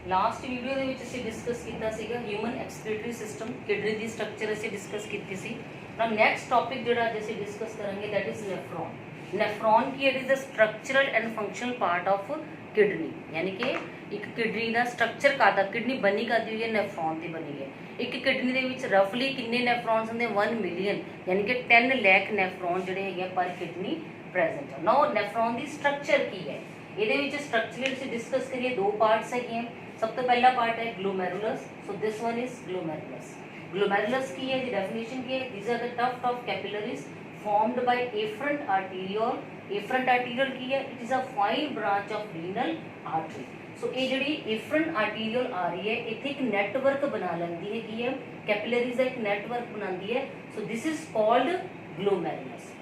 Last video ਦੇ ਵਿੱਚ ਅਸੀਂ ਡਿਸਕਸ ਕੀਤਾ ਸੀਗਾ ਹਿਊਮਨ ਐਕਸਕ੍ਰੀਟਰੀ ਸਿਸਟਮ ਕਿਡਨੀ ਦੀ ਸਟਰਕਚਰ ਅਸੀਂ ਡਿਸਕਸ ਕੀਤੀ ਸੀ। ਨਾ ਨੈਕਸਟ ਟੌਪਿਕ ਜਿਹੜਾ ਅੱਜ ਅਸੀਂ ਡਿਸਕਸ ਕਰਾਂਗੇ ਦੈਟ ਇਜ਼ ਨੈਫਰੋਨ। ਨੈਫਰੋਨ ਕੀ it is the structural and functional part of kidney, यानी कि एक किडनी का स्ट्रक्चर कादा किडनी बनी करती हुई है नैफ्रॉन से बनी है। एक किडनी के रफली किन्ने नैफ्रॉन्स होंगे 1 मिलियन, यानी कि 10 लाख नैफ्रॉन जोड़े है पर किडनी प्रेजेंट है। नो नैफ्रॉन की स्ट्रक्चर की है, ये स्ट्रक्चर डिस्कस करिए दो पार्ट्स है। सब तो पहला पार्ट है glomerulus, so this one is glomerulus. Glomerulus की है डेफिनेशन की है, these are the tuft of capillaries formed by afferent arteriole। afferent arteriole की है, it is a fine branch of renal artery. So ये जी एफरेंट आर्टीरियल आ रही है, इतने एक नैटवर्क बना लेंदी है, कैपिलरीज का एक नैटवर्क बनाती है। So this is called glomerulus.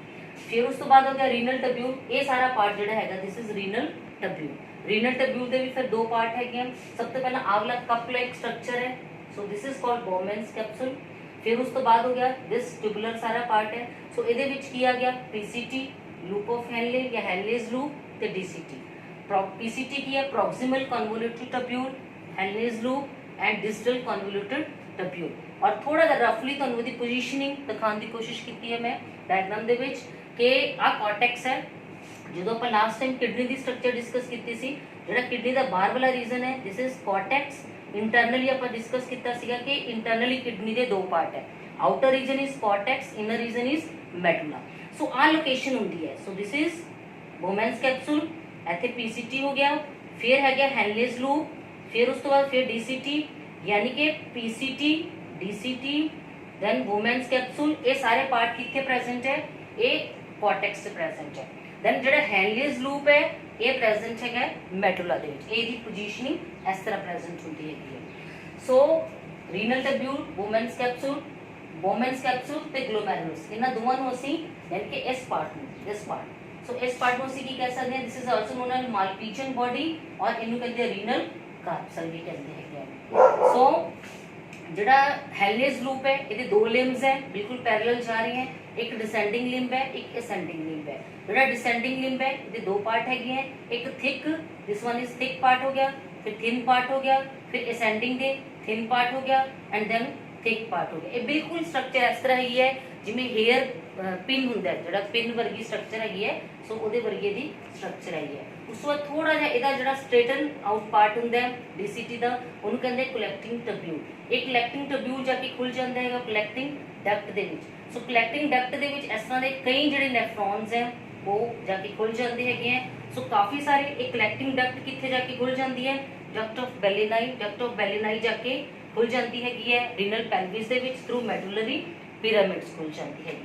फिर उस तो बाद हो गया रीनल टब्यूल, ये सारा पार्ट जो है दिस इज रीनल टब्यूल। रीनल टब्यूल के भी फिर दो पार्ट है। सब तो पहला आगला कप लाइक स्ट्रक्चर है, so this is called Bowman's capsule. फिर उस तो बाद हो गया दिस ट्यूबुलर सारा पार्ट है। सो ये किया गया पीसीटी, लूप ऑफ हेनले या हेनलेज लूप ते डीसीटी। पीसीटी की है proximal convoluted tubule, Henle's loop and distal convoluted tubule. और थोड़ा सा रफली तुहानू दी पोजीशनिंग दिखाने की कोशिश की है मैं डायग्राम दे विच कि आ कॉर्टेक्स है। जो आप लास्ट टाइम किडनी की स्ट्रक्चर डिस्कस की सी, जो किडनी का बाहर वाला रीजन है दिस इज कॉर्टेक्स। इंटरनली आप डिस्कस किया कि इंटरनली किडनी के दो पार्ट है, outer region is cortex, inner region is medulla. So ah location होंगी है। So this is Bowman's capsule, इतने पीसीटी हो गया, फिर है गया हेनलेज लूप, फिर उस तो बाद फिर डीसीटी, यानी कि PCT DCT then Bowman's capsule. ये सारे पार्ट कितने प्रेजेंट है, ये कॉर्टेक्स से प्रेजेंट है। देन जो हेनलेज लूप है ये प्रेजेंट है मेडुला दे विच, ये पोजीशनिंग इस तरह प्रेजेंट होती है। सो रीनल टब्यूल, बोमेन्स कैप्सूल ते ग्लोमेरुलस, इन्हां दोवां नूं असीं यानी कि इस पार्ट में दिस पार्ट, सो इस पार्ट में असीं की कह सकते हैं this is also known as Malpighian body और इनू कहते हैं रीनल कार्पसल भी कहते हैं। सो जिहड़ा हेनलेज लूप है ये दो लिम्स है बिल्कुल पैरेलल जा रही हैं, एक डिसेंडिंग लिम्ब है एक असेंडिंग लिम्ब है। जो डिसेंडिंग लिम्ब है ये दो पार्ट है, एक thick, this one is thick part हो गया, फिर थिन पार्ट हो गया, फिर असेंडिंग दे थिन पार्ट हो गया एंड देन थिक पार्ट हो गया। ये बिल्कुल स्ट्रक्चर इस तरह ही है जिमें हेयर पिन होंगे, जो पिन वर्गी स्ट्रक्चर है, सो वो वर्गे की स्ट्रक्चर है। उस बाद थोड़ा जहा यदा जो स्ट्रेटन आउट पार्ट होंगे डीसीटी का, उन्होंने कहते हैं कलैक्टिंग टब्यूल। एक कलैक्टिंग टब्यूल जाके खुल जाता है कलैक्टिंग डक्ट के। सो कलैक्टिंग डक्ट के इस तरह के कई जोड़े नैफ्रॉन्स हैं वो जाके खुल जाते हैं। सो काफ़ी सारे एक कलैक्टिंग डक्ट कितने जाके खुल जाती है, डक्ट ऑफ बेलिनाई जाके खुल जाती है रीनल पेल्विस के थ्रू मेडुलरी पिरामिड्स खुल जाती है।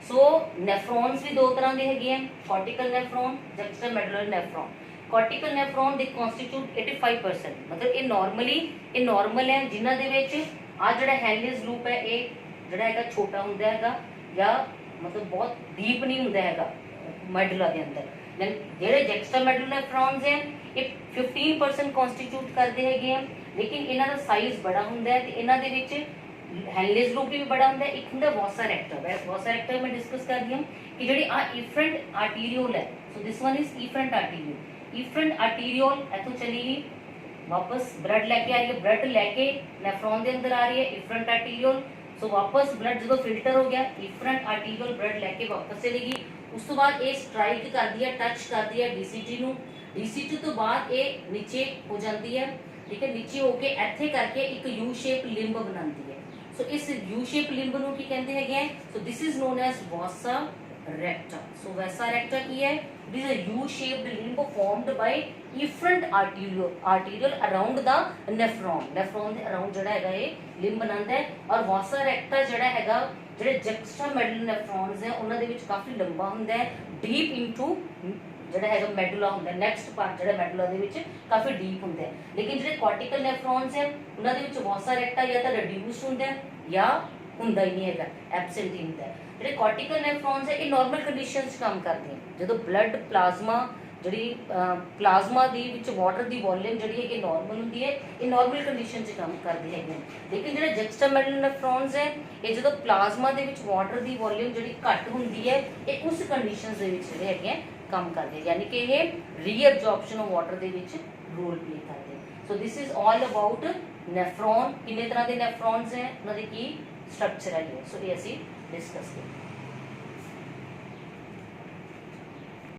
सो नैफ्रॉन्स भी दो तरह के है, cortical nephron, juxtamedullary nephron. Cortical nephron they constitute 85%, मतलब ये नॉर्मल है जिन्हों के आ जो हेनलेज लूप है ये जोड़ा है छोटा होंगे है या मतलब बहुत डीप नहीं होंगे है मेडुला के अंदर। जो जक्स्टर मेडुलर नैफ्रॉन्स हैं ये 15% कॉन्स्टिट्यूट करते हैं, लेकिन इन्हों का साइज बड़ा होंगे है। इन्हों के हेनलेज लूप भी बड़ा होंगे, एक होंगे वॉसा रेक्टर। वॉसा रेक्टर मैं डिस्कस कर दी कि जी एफरेंट आर्टीरियोल है, so this one is efferent arteriole. Efferent arteriole इतों चली गई वापस ब्लड लैके आ रही है, ब्लड लैके नैफ्रॉन के अंदर आ रही है एफरेंट आर्टीरियोल। सो वापस ब्लड जो फिल्टर हो गया एफरेंट आर्टीरियोल ब्लड लैके वापस चलेगी। उस तो बाद ये स्ट्राइक कर दी है, टच कर दी है डीसीटी नू। डीसीटी तो बाद ये नीचे हो जाती है, ठीक है, नीचे होके इत्थे करके एक यू शेप लिंब बनाती है। सो इस यू शेप लिंब नू की कहते हैं, so this is known as vasa recta. So vasa recta की है, this is U shaped limb formed by efferent arteriole around the nephron. Nephron के अराउंड जो है ये लिंब बनाता है। और वॉसा रेक्टा जो है जो जक्स्टा मेडुलर नैफ्रॉन्स हैं उन्होंने काफ़ी लंबा होंगे है, डीप इंटू जोड़ा है मेडुला होंगे। नैक्सट पार्ट जो मेडुला के काफ़ी डीप होंगे है। लेकिन जो कॉर्टिकल नैफ्रॉन्स हैं उन्होंने वॉसा रेक्टा या तो रिड्यूस्ड होंगे या होंगे ही नहीं है, एबसेंट ही होंगे। जो कॉर्टिकल नैफ्रॉन्स है ये नॉर्मल कंडीशन काम करते हैं, जो ब्लड प्लाजमा जी प्लाजमा की वाटर की वॉल्यूम जी नॉर्मल होंगी है, ये नॉर्मल कंडीशन काम करते हैं। लेकिन जो जक्स्टर मेडुलर नैफ्रॉन्स है ये जो प्लाजमा के वाटर की वॉल्यूम जी घट होंगी है, ये उस कंडीशन के काम करते हैं, यानी कि ये रीअब्जॉर्प्शन ऑफ वाटर के रोल प्ले करते हैं। ਸੋ ਦਿਸ ਇਜ਼ ਆਲ ਅਬਾਊਟ ਨੈਫਰੋਨ। ਕਿੰਨੇ ਤਰ੍ਹਾਂ ਦੇ ਨੈਫਰੋਨਸ ਹੈ, ਉਹਨਾਂ ਦੇ ਕੀ ਸਟਰਕਚਰ ਹੈ। ਸੋ ਇਹ ਅਸੀਂ ਡਿਸਕਸ ਕੀਤਾ।